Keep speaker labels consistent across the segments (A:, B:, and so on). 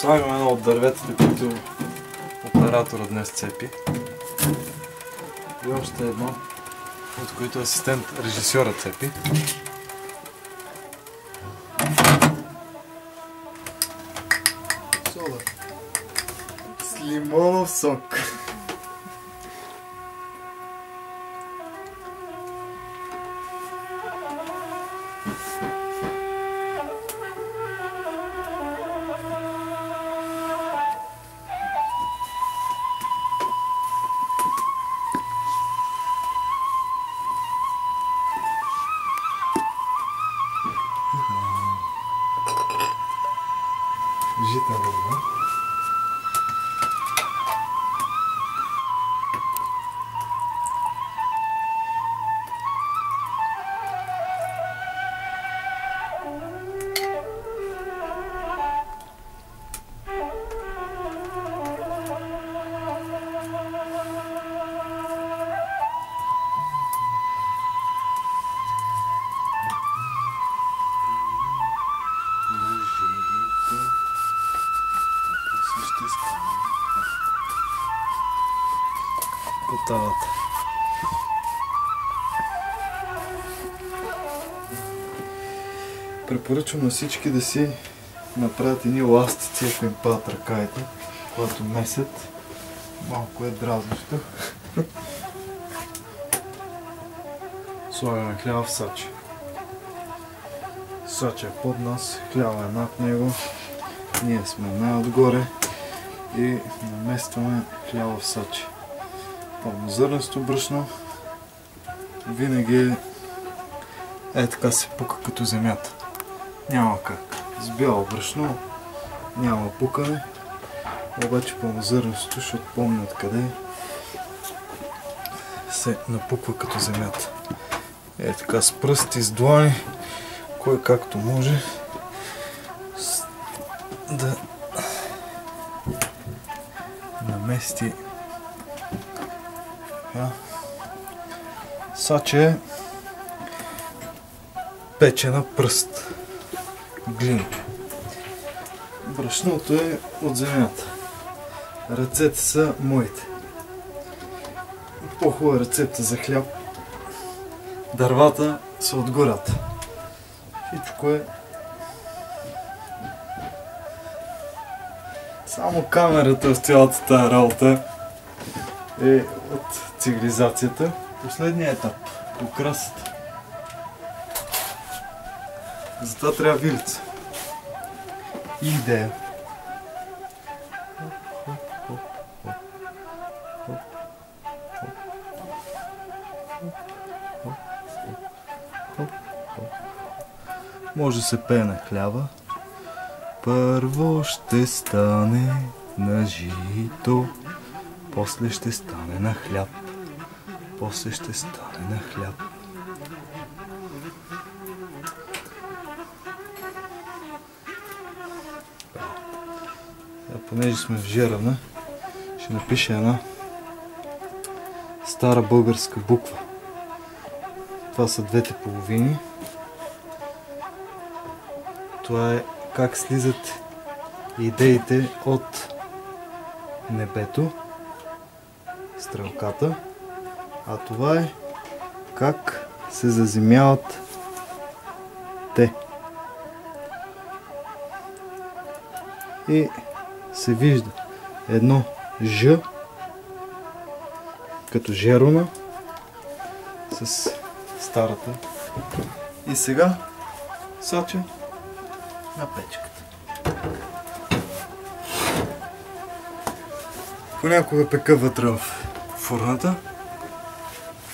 A: Слагам едно от дърветата, които оператора днес цепи. И още едно, от които асистент режисьора цепи.
B: Сода. С лимонов сок. Житна върва.
A: Готовата. Препоръчвам на всички да си направят едни ластици, ако им падат ръкаите, когато месят. Малко е дразнещо. Слагаме хляба в сача. Сача е под нас, хляба е над него. Ние сме най-отгоре и наместваме хляба в сача. Пълнозърнесто брашно винаги е така се пука като земята. Няма как. С бяло брашно няма пукане, обаче пълнозърнесто, защото помня откъде се напуква като земята. Е така с пръсти, с длани, кой както може да намести. Сача е печена пръст, глина. Брашното е от земята. Ръцете са моите. По-хубава рецепта за хляб. Дървата са от гората. Всичко е... Само камерата в цялата тази работа е от цивилизацията. Последният етап. Украсата. Затова трябва вилица. И идея. Може да се пее на хляба. Първо ще стане на жито, после ще стане на хляб, после ще стане на хляб. Понеже сме в Жеравна, ще напиша една стара българска буква. Това са двете половини. Това е как слизат идеите от небето, стрелката, а това е как се заземяват те. И се вижда едно Ж, като жерона, с старата. И сега сача на печката. Понякога пека вътре в фурната,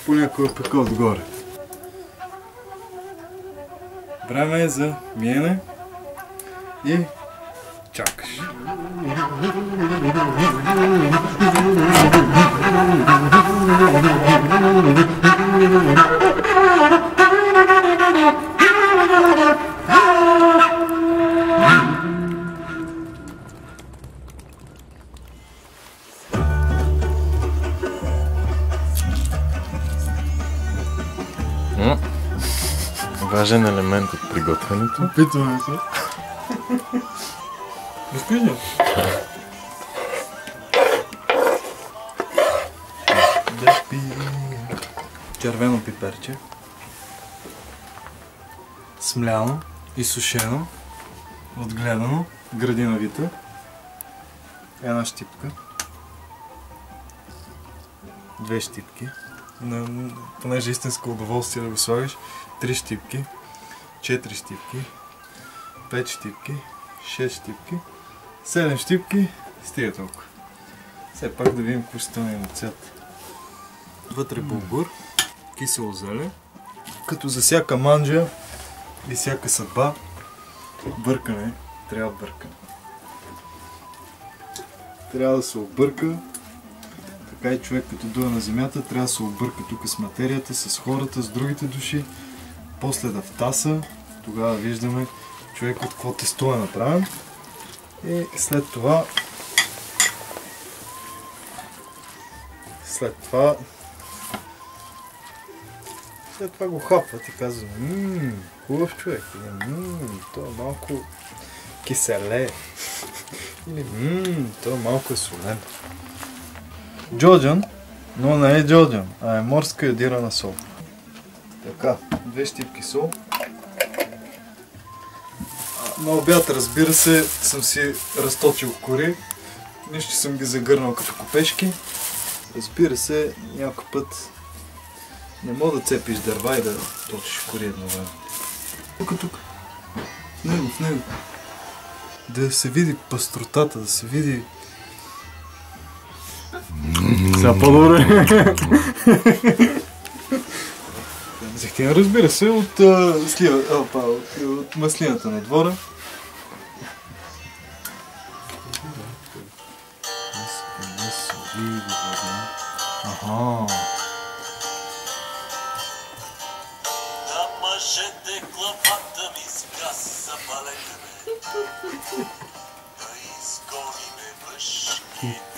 A: понякога пека отгоре. Време е за миене и чакаш.
C: Важен елемент от приготвянето.
B: Опитваме се.
A: Искаш ли? Червено пиперче. Смляно, изсушено, отгледано, градиновита. Една щипка. 2 щипки. Понеже е истинско удоволствие да го слагаш. 3 щипки. 4 щипки. 5 щипки. 6 щипки. 7 щипки. Стига толкова. Все пак да видим костъна на цвят. Вътре булгур. Кисело зеле. Като за всяка манджа и всяка съдба, бъркане трябва бъркане. Трябва да се обърка. Така и човек като дуе на земята трябва да се обърка тук с материята, с хората, с другите души. После да втаса. Тогава виждаме човек от какво тесто е направен. И след това го хапват и казват: хубав човек. Или то е малко киселе. Или то е малко солен. Джоджан, но не е джоджан, а е морска йодирана сол. Така, 2 щипки сол. На обяд, разбира се, съм си разточил кори. Нищо съм ги загърнал като копешки. Разбира се, някой път не мога да цепиш дърва и да точиш кори едновременно. Тук. В него. Да се види пъстротата, да се види... Сега по-добре. Взехте, разбира се, от маслината на двора. Аха.
C: На мъжете главата ми скаса балетане. Да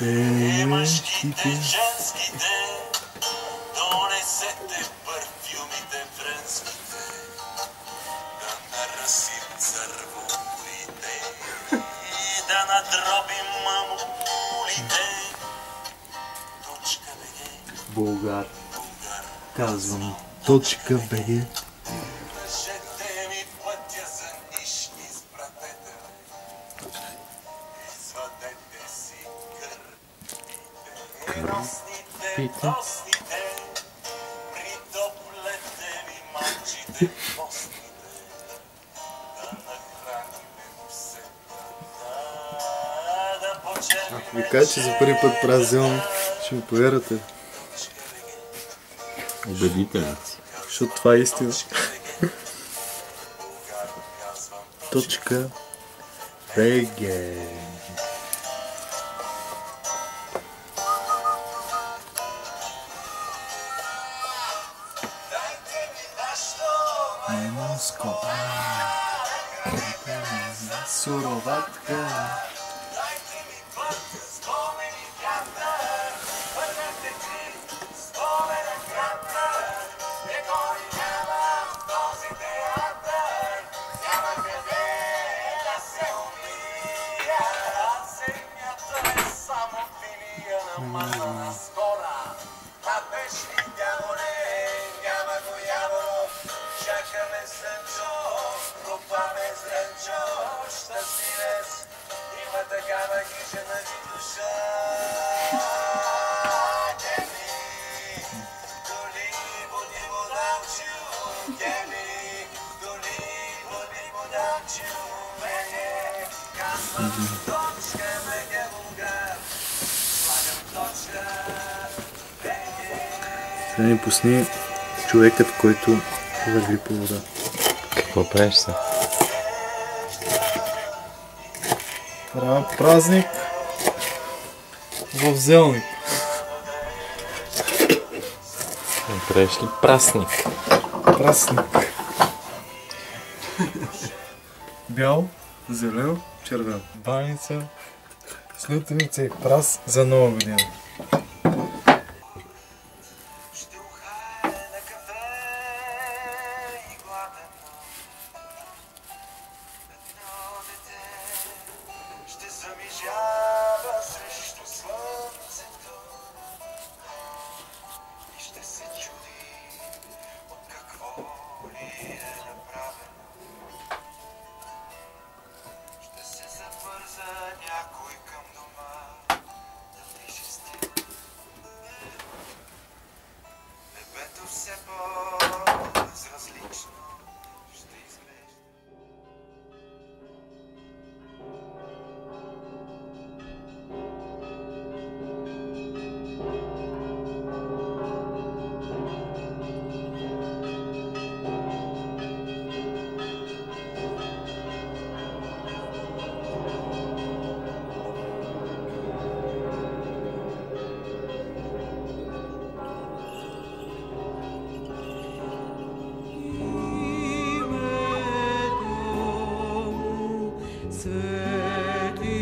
C: изгониме мъжките, женските. Донесете парфюмите френските. Да наръсим цървулите и да надробим мамулите. Точка БГ.
A: Българ. Казвам точка БГ.
C: Кажете ми пътя за нишки, изпратете ме. Извадете си кърпите, носните, притоплете ми манчите, постните, да нахраниме псета, да почерпиме.
A: Ако ви кажа, че за първи път правя зелно, ще ми повярвате.
D: Убедителен си.
A: Защото това е истина. Точка БГ. Суроватка. Сега ни пусни човекът, който върви по вода.
D: Какво правиш се?
A: Правя празник в Зелник.
D: Правиш ли прасник?
A: Прасник. Бял, зелен, червен. Баница, слютеница и прас за нова година.
C: Ще ли е направено? Ще се забърза някой към дома да пише стил. Небето все по-безразлично ще изглежда.
E: Svetý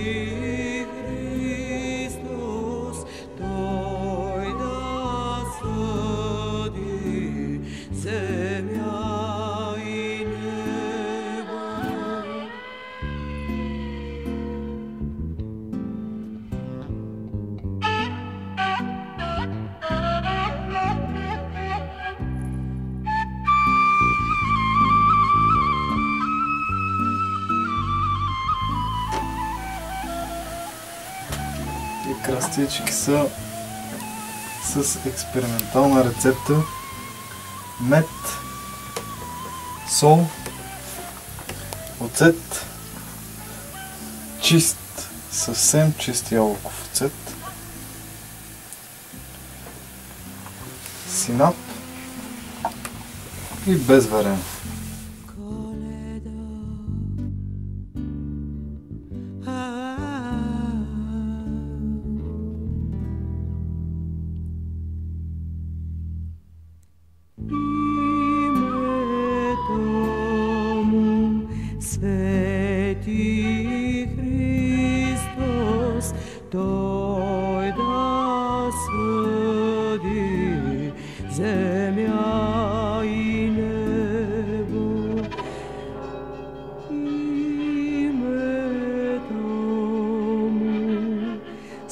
E: Hristos, dojda súdi zemia i nebo.
A: И крастички са с експериментална рецепта: мед, сол, оцет, чист, съвсем чист ябълков оцет, синоп и без варене.
E: Svetý Hristos, dojda súdi zemia i nebo. Ime tomu,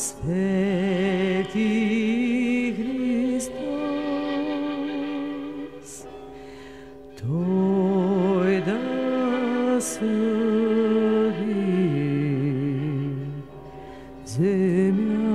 E: Svetý Hristos, dojda súdi zemia